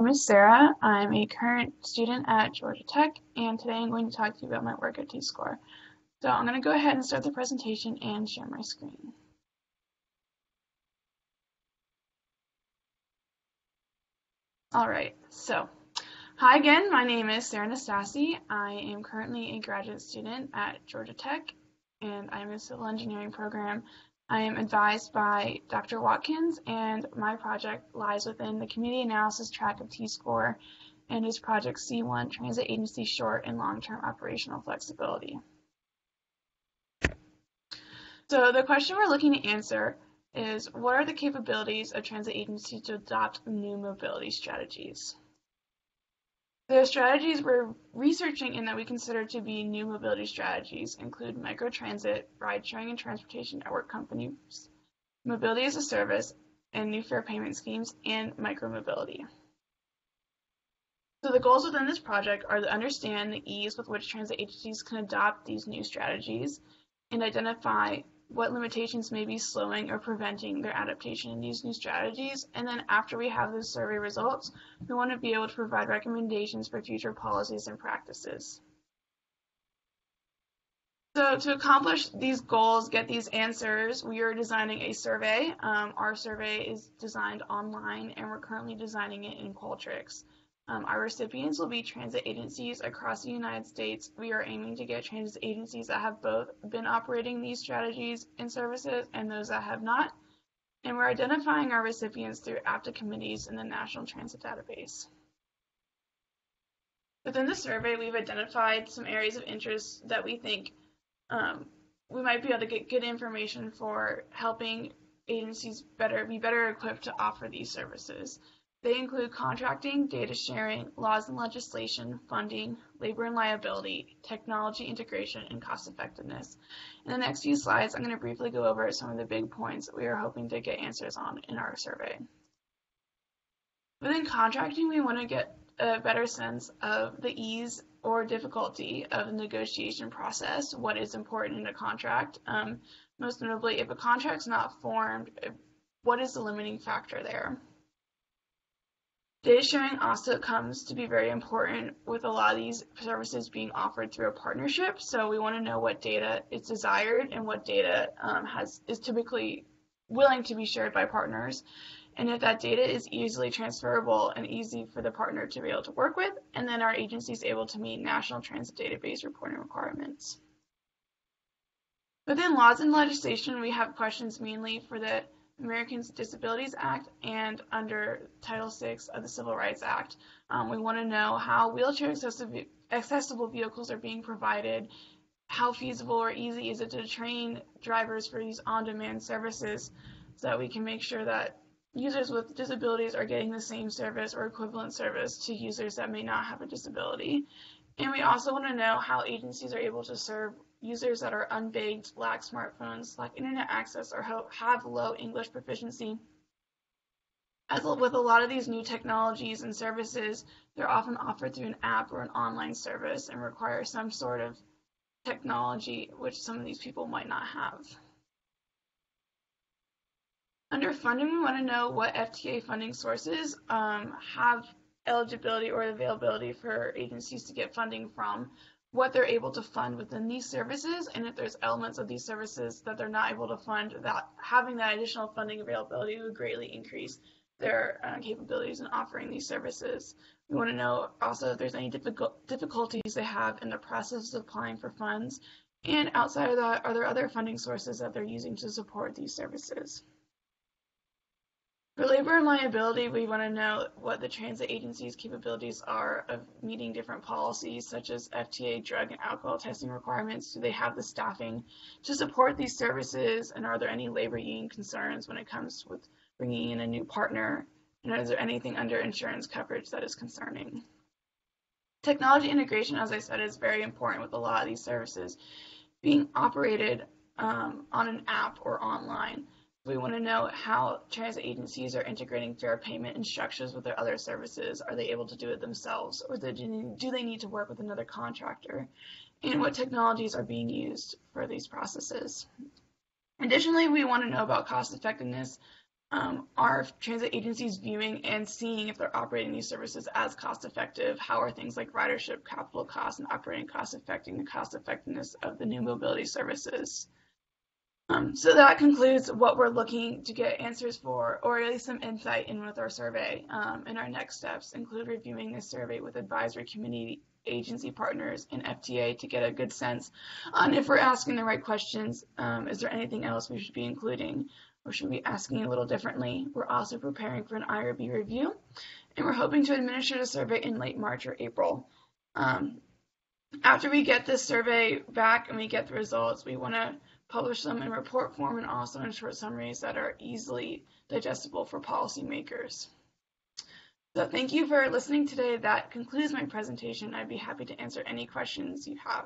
name is Sarah. I'm a current student at Georgia Tech, and today I'm going to talk to you about my work at T-Score. So I'm going to go ahead and start the presentation and share my screen. All right, so hi again, my name is Sarah Nastasi. I am currently a graduate student at Georgia Tech, and I'm in a civil engineering program. I am advised by Dr. Watkins, and my project lies within the community analysis track of T-Score and is Project C1, Transit Agency Short and Long-Term Operational Flexibility. So the question we're looking to answer is, what are the capabilities of transit agencies to adopt new mobility strategies? The strategies we're researching and that we consider to be new mobility strategies include microtransit, ride-sharing and transportation network companies, mobility as a service, and new fare payment schemes, and micromobility. So the goals within this project are to understand the ease with which transit agencies can adopt these new strategies and identify what limitations may be slowing or preventing their adaptation in these new strategies. And then after we have those survey results, we want to be able to provide recommendations for future policies and practices. So to accomplish these goals, get these answers, we are designing a survey. Our survey is designed online, and we're currently designing it in Qualtrics. Our recipients will be transit agencies across the United States. We are aiming to get transit agencies that have both been operating these strategies and services and those that have not. And we're identifying our recipients through APTA committees in the National Transit Database. Within the survey, we've identified some areas of interest that we think we might be able to get good information for helping agencies be better equipped to offer these services. They include contracting, data sharing, laws and legislation, funding, labor and liability, technology integration, and cost effectiveness. In the next few slides, I'm going to briefly go over some of the big points that we are hoping to get answers on in our survey. Within contracting, we want to get a better sense of the ease or difficulty of the negotiation process, what is important in a contract. Most notably, if a contract's not formed, what is the limiting factor there? Data sharing also comes to be very important with a lot of these services being offered through a partnership. So we want to know what data is desired and what data is typically willing to be shared by partners. And if that data is easily transferable and easy for the partner to be able to work with, and then our agency is able to meet National Transit Database reporting requirements. Within laws and legislation, we have questions mainly for the Americans with Disabilities Act and under Title VI of the Civil Rights Act. We want to know how wheelchair accessible vehicles are being provided, how feasible or easy is it to train drivers for these on-demand services so that we can make sure that users with disabilities are getting the same service or equivalent service to users that may not have a disability. And we also want to know how agencies are able to serve users that are unbanked, lack smartphones, lack internet access, or have low English proficiency. As with a lot of these new technologies and services, they're often offered through an app or an online service and require some sort of technology which some of these people might not have. Under funding, we want to know what FTA funding sources have eligibility or availability for agencies to get funding from, what they're able to fund within these services, and if there's elements of these services that they're not able to fund, that having that additional funding availability would greatly increase their capabilities in offering these services. We want to know also if there's any difficulties they have in the process of applying for funds, and outside of that, are there other funding sources that they're using to support these services? For labor and liability, we want to know what the transit agency's capabilities are of meeting different policies such as FTA drug and alcohol testing requirements. Do they have the staffing to support these services? And are there any labor union concerns when it comes with bringing in a new partner? And is there anything under insurance coverage that is concerning? Technology integration, as I said, is very important with a lot of these services being operated on an app or online. We want to know how transit agencies are integrating fare payment instructions with their other services. Are they able to do it themselves, or do they need to work with another contractor? And what technologies are being used for these processes? Additionally, we want to know about cost effectiveness. are transit agencies viewing and seeing if they're operating these services as cost effective? How are things like ridership, capital costs, and operating costs affecting the cost effectiveness of the new mobility services? So that concludes what we're looking to get answers for, or at least some insight in with our survey. And our next steps include reviewing this survey with advisory committee, agency partners, and FTA to get a good sense on if we're asking the right questions. Is there anything else we should be including, or should we be asking a little differently? We're also preparing for an IRB review, and we're hoping to administer the survey in late March or April. After we get this survey back and we get the results, we want to publish them in report form and also in short summaries that are easily digestible for policymakers. So thank you for listening today. That concludes my presentation. I'd be happy to answer any questions you have.